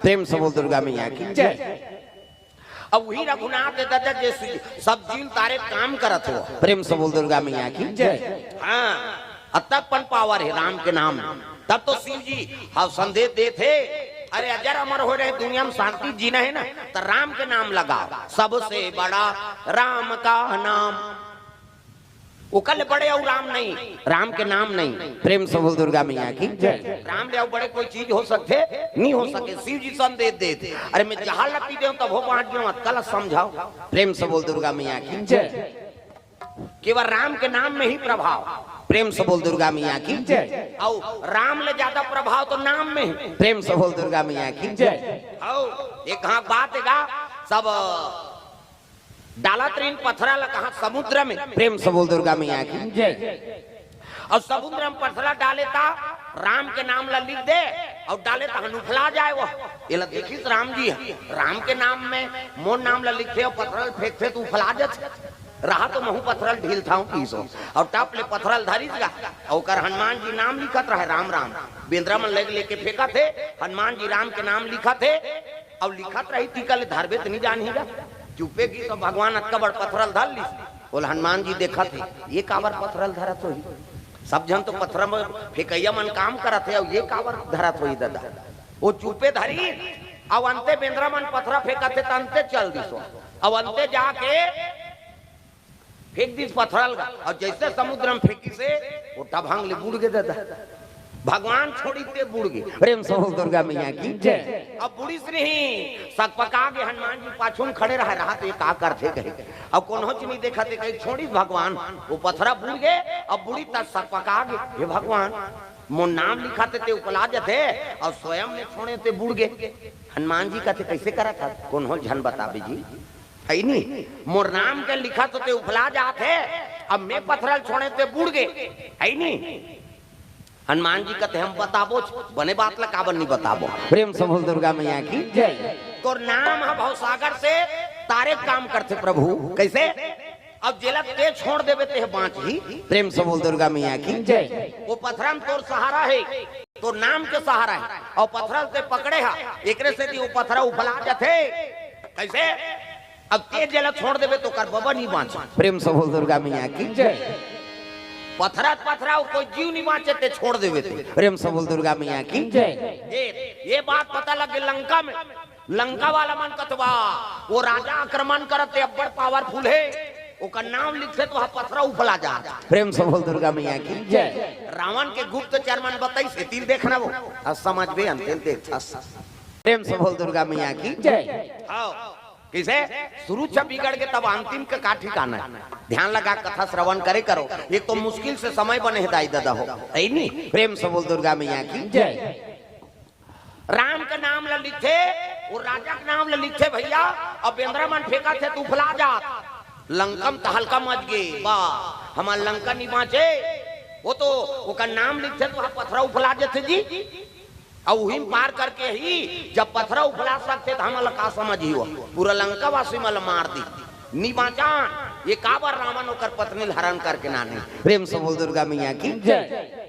प्रेम से बोल दुर्गा मैया की जय। अब वही रघुनाथ दादा जैसे सब जीव तारे काम करत हो, प्रेम से बोल दुर्गा मैया की जय। हाँ तब पन पावर है राम के नाम। तब तो शिव जी हाँ संदेश दे थे, अरे अजर अमर हो रहे दुनिया में शांति जीना है ना तो राम के नाम लगाओ, सबसे बड़ा राम का नाम। वो कल बड़े और राम नहीं, राम के नाम नहीं। प्रेम से बोल दुर्गा मैया की जय। राम ले बड़े कोई चीज हो सकते नहीं हो सके। शिव जी संदेश दे अरे मैं जहां लपटी दे तब हो बांट दो कल समझाओ। प्रेम से बोल दुर्गा मैया की जय। केवल राम के नाम में ही प्रभाव। प्रेम से बोल दुर्गा मैया की जय। और राम ले ज्यादा प्रभाव तो नाम में ही। प्रेम से बोल दुर्गा मैया की जय। एक हाँ बात है सब डाला ट्रेन पथरा कहा समुद्र में। प्रेम से बोल दुर्गा मैया की जय। और समुद्र में पथरा डाले था राम के नाम ला लिख दे और डाले था हनुफला जाए वो ये ला देखिस राम जी राम के नाम में मोर नाम ला लिखते और पथरल फेंकते तो फला जाते रहा तो महू पथरल ढील था पीसो और टप ले पथरल धरिस गा और हनुमान जी नाम लिखत रहे राम राम बेंद्रा में लेके फेंका थे हनुमान जी राम के नाम लिखा थे और लिखत रही टीका ले धारबे तो नहीं जानी गा चुपे की तो भगवान अटका बड़ पथरल धर ली बोल हनुमान जी देखा थे ये काबर पथरल धरा तो सब जन तो पत्थर में फेंकैया मन काम करत है और ये काबर धरा तो दादा वो चुपे धरी अब अंते बेंद्रा मन पथरा फेंका थे अंते चल दिसो अब अंते जाके फेंक दिस पथरल और जैसे समुद्र में फेंकी से वो टभांग ले बुड़ गए दादा भगवान छोड़ी ते बुड़ गए। प्रेम से बोल दुर्गा मैया की जय। अब बुढ़ी से नहीं सक पका के हनुमान जी पाछून खड़े रहा तो ये का करते कहे अब कोनो नहीं देखा थे कहीं छोड़ी भगवान वो पथरा बुड़ गए अब बुढ़ी तक सक पका गए हे भगवान मोर नाम लिखाते थे उपला जाते और स्वयं में छोड़े थे बुड़ गए। हनुमान जी कहते कैसे करा था कौन झन बताबे जी है नहीं मोर नाम के लिखा तो ते उपला जाते अब मैं पथरल छोड़े थे बुड़ गए है नहीं। हनुमान जी कहते हम बताबो बने बात ला काबर नहीं बताबो। प्रेम से बोल दुर्गा मैया की जय। तो नाम है भवसागर से तारे काम करते प्रभु कैसे अब जेला ते छोड़ देवे ते बाँच ही। प्रेम से बोल दुर्गा मैया की जय। वो पथरम तोर सहारा है तो नाम के सहारा है और पथरल से पकड़े है एक से वो पथरा उफला जाते कैसे अब ते जेला छोड़ देवे तो कर बाबा नहीं बाँच। प्रेम से बोल दुर्गा मैया की जय। पथरा पथरा कोई जीव नहीं बाँचे ते छोड़ देवे थे। प्रेम से बोल दुर्गा मैया की जय। ये बात पता लगे लंका में लंका वाला मन कतवा वो राजा आक्रमण करते अब बड़ पावरफुल है ओका नाम लिखते तो पथरा उफला जा। प्रेम से बोल दुर्गा मैया की जय। रावण के गुप्तचर मन बताई से तीर देखना वो अब समझ बे अंतिम देख। प्रेम से बोल दुर्गा मैया की जय। किसे शुरू से बिगड़ के तब अंतिम का का ठिकाना है ध्यान लगा कथा श्रवण करे करो एक तो मुश्किल से समय बने दाई दादा हो नहीं। प्रेम से बोल दुर्गा मैया की जय। राम का नाम ला लिखे वो राजा का नाम ला लिखे भैया अब बेंद्रा मन फेंका थे तू फला जा लंकम तो हल्का मच गए वाह हमारा लंका नहीं बाँचे वो तो वो का नाम लिखते तो पथरा उफला जाते जी और वही पार करके ही जब पथरा उफला सकते तो हम का समझ ही हो पूरा लंका वासी मल मार दी नी बाचान ये काबर रावण होकर पत्नी हरण करके नाने। प्रेम से बोल दुर्गा मैया की जय।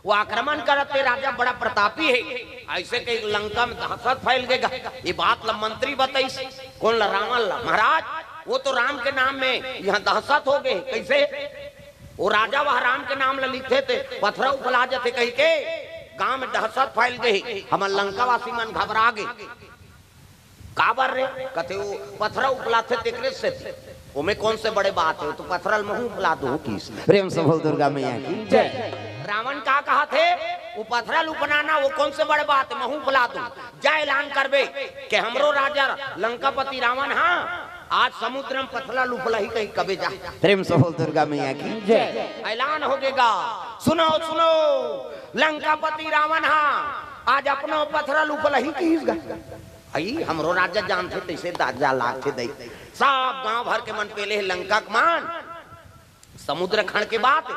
वो आक्रमण करते राजा बड़ा प्रतापी है ऐसे कई लंका में दहशत फैल गएगा ये बात ला मंत्री बताई कौन ला रावण ला महाराज वो तो राम के नाम में यहाँ दहशत हो गए कैसे वो राजा वह राम के नाम ला लिखते थे पथरा उफला जाते कही के गांव में दहशत फैल गई हमार लंका वासी मन घबरा गए काबर रे कहते वो पथरा उफलाते तेकरे से वो में कौन से बड़े बात है तो पथरल महू उफला दो किस। प्रेम से बोल दुर्गा मैया की जय। रावण का कहा थे वो पथरल उपनाना वो कौन से बड़े बात महू उफला दो जा ऐलान करबे कि हमरो राजा लंकापति रावण हाँ आज समुद्र में पथरा लुफला ही कहीं कभी जा। प्रेम से बोल दुर्गा मैया की जय। ऐलान हो गएगा सुनो सुनो लंकापति रावण हाँ आज अपनो पथरा लुफला ही कीसगा आई हमरो राजा जानते तैसे दाजा लाते दे सब गांव भर के मन पेले लंका मान समुद्र खंड के बात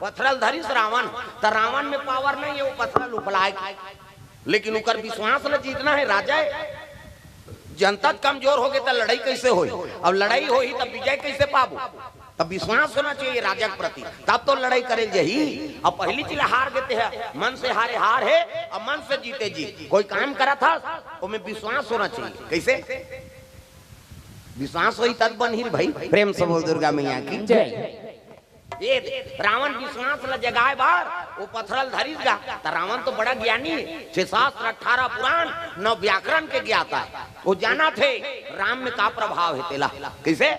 पथरल धरी रावण तो रावण में पावर नहीं है वो पथरा लुफलाए लेकिन उकर विश्वास न जीतना है राजा जनता कमजोर हो गए तो लड़ाई कैसे हो अब लड़ाई हो तब विजय कैसे पाबो तब विश्वास होना चाहिए राजा के प्रति, तब तो लड़ाई करे यही। अब पहली चीज हार देते हैं, मन से हारे हार है और मन से जीते जीत। कोई काम करा था उसमें विश्वास होना चाहिए। कैसे विश्वास वही तब बन ही भाई। प्रेम से बोल दुर्गा मैया की जय। ये रावण विश्वास ल जगाए बार वो पथरल धरी गा। तो रावण तो बड़ा ज्ञानी, 6 शास्त्र 18 पुराण 9 व्याकरण के ज्ञाता है। वो जाना थे राम में का प्रभाव है तेला। कैसे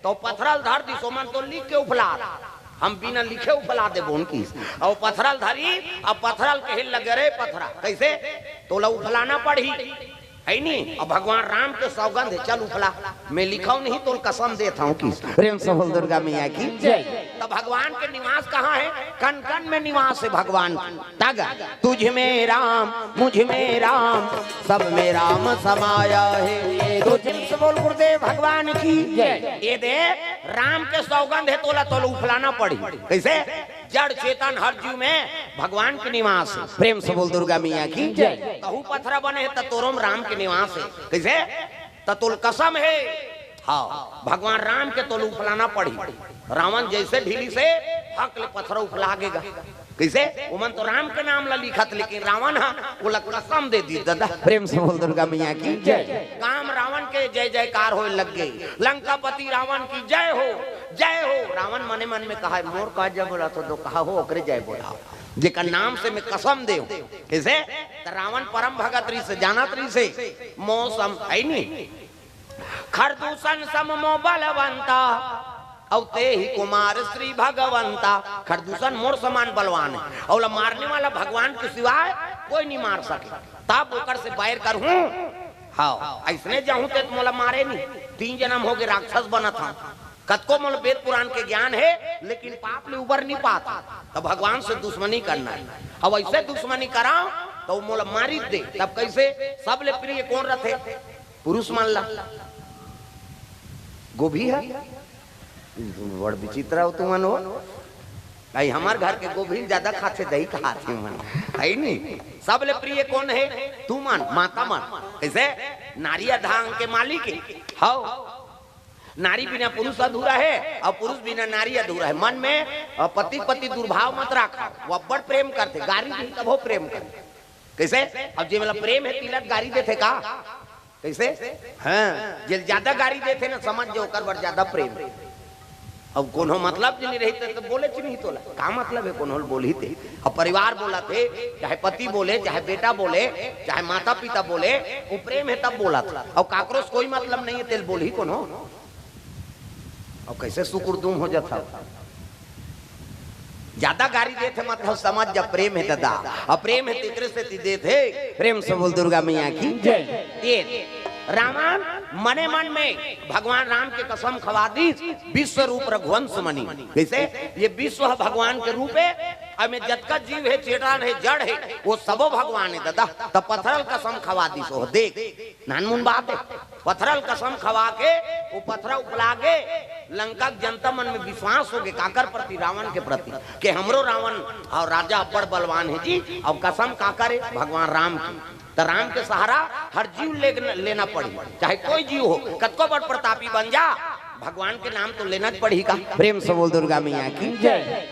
तो पथरल धर दी सोमन तो लिख के उफला, हम बिना लिखे उफला दे बोन की। और पथरल धरी अब पथरल कहे लगे रे पथरा। कैसे तो ला उफलाना पड़ी है नहीं। अब भगवान राम के सौगंध है, चल उफला। मैं लिखाऊ नहीं तो कसम देता हूँ कि प्रेम से बोल दुर्गा मैया की जय। तो भगवान के निवास कहाँ है? कन कन में निवास है भगवान। तग तुझ में राम मुझ में राम सब में राम समाया है। तो से बोल गुरुदेव भगवान की जय। ये दे राम के सौगंध है तोला तो उफलाना पड़ी। कैसे जड़ चेतन हर जीव में भगवान के निवास है। प्रेम से बोल दुर्गा मैया की जय। कहू पत्थर बने तोरम राम के निवास है। कैसे ततुल कसम है। हाँ भगवान राम के तोल उफलाना पड़ी। रावण जैसे ढीली से हक ले पत्थर उफलागेगा। कैसे उमन तो राम के नाम ला लिखत, लेकिन रावण वो कसम दे दी दादा। प्रेम से बोल दुर्गा मैया की जय। काम रावण के जय जयकार हो लग गई। लंकापति रावण की जय हो जय हो। रावण मने मन में कहा मोर का जय बोला तो कहा हो ओकरे जय बोला जेकर नाम से मैं कसम दे। कैसे रावण परम भगत री से जानत री से मौसम है नहीं। खरदूषण सम मो बलवंता औते ही कुमार श्री भगवंता। खरदूषण मोर समान बलवान है और मारने वाला भगवान के सिवाय कोई नहीं मार सके। तब ओकर से बैर कर हूं। हाँ ऐसने जाऊं तो मोला मारे नहीं। 3 जन्म हो गए राक्षस बना था। कतको मोल वेद पुराण के ज्ञान है लेकिन पाप ले उबर नहीं पाता। तो भगवान से दुश्मनी करना है। अब ऐसे दुश्मनी कराओ तो मोल मारी दे। तब कैसे सब ले प्रिय कौन रथे? पुरुष मान ला गोभी है बड़ विचित्र हो तुम मनो। भाई हमार घर के गोभी ज्यादा खाते दही खाते मन है नहीं। सब ले प्रिय कौन है? तू मान माता मान। कैसे नारी धांग के मालिक हाउ। नारी बिना पुरुष अधूरा है और पुरुष बिना नारी अधूरा है। मन में पति पति दुर्भाव मत रखा। वो बड़ प्रेम करते गारी दी तब हो प्रेम करते। कैसे अब जे मतलब प्रेम है तिलक गारी देते का। कैसे हाँ जे ज्यादा गारी देते ना समझ जो कर बड़ ज्यादा प्रेम। अब कोनो मतलब नहीं रहते तो बोले नहीं तो का मतलब है कोनो बोली थे। अब परिवार बोला थे चाहे पति बोले चाहे बेटा बोले चाहे माता पिता बोले वो प्रेम है तब बोला था। अब काकरोस कोई मतलब नहीं है तेल बोल ही कोनो। अब कैसे सुकुरदुम हो जाता। ज्यादा गारी देते मतलब समझ जब प्रेम है दादा। अब प्रेम है तीसरे से ती देते। प्रेम से बोल दुर्गा मैया की जय। रावण मने मन में भगवान राम के कसम खवा दी विश्व रूप रघुवंश मणि। कैसे ये विश्व भगवान के रूप है। हमें जतका जीव है चेतन है जड़ है वो सबो भगवान है दादा। तब पत्थरल कसम खवा दी सो देख नानमुन बात है। पत्थरल कसम खवा के वो पत्थर उपलागे लंका जनता मन में विश्वास हो गए काकर प्रति रावण के प्रति के हमरो रावण और राजा बड़ बलवान है जी। और कसम काकर है भगवान राम की। तो राम के सहारा हर जीव लेना पड़ी। चाहे कोई जीव हो कतको बड़ प्रतापी बन जा भगवान के नाम तो लेना पड़ी का। प्रेम से बोल दुर्गा मैया की जय।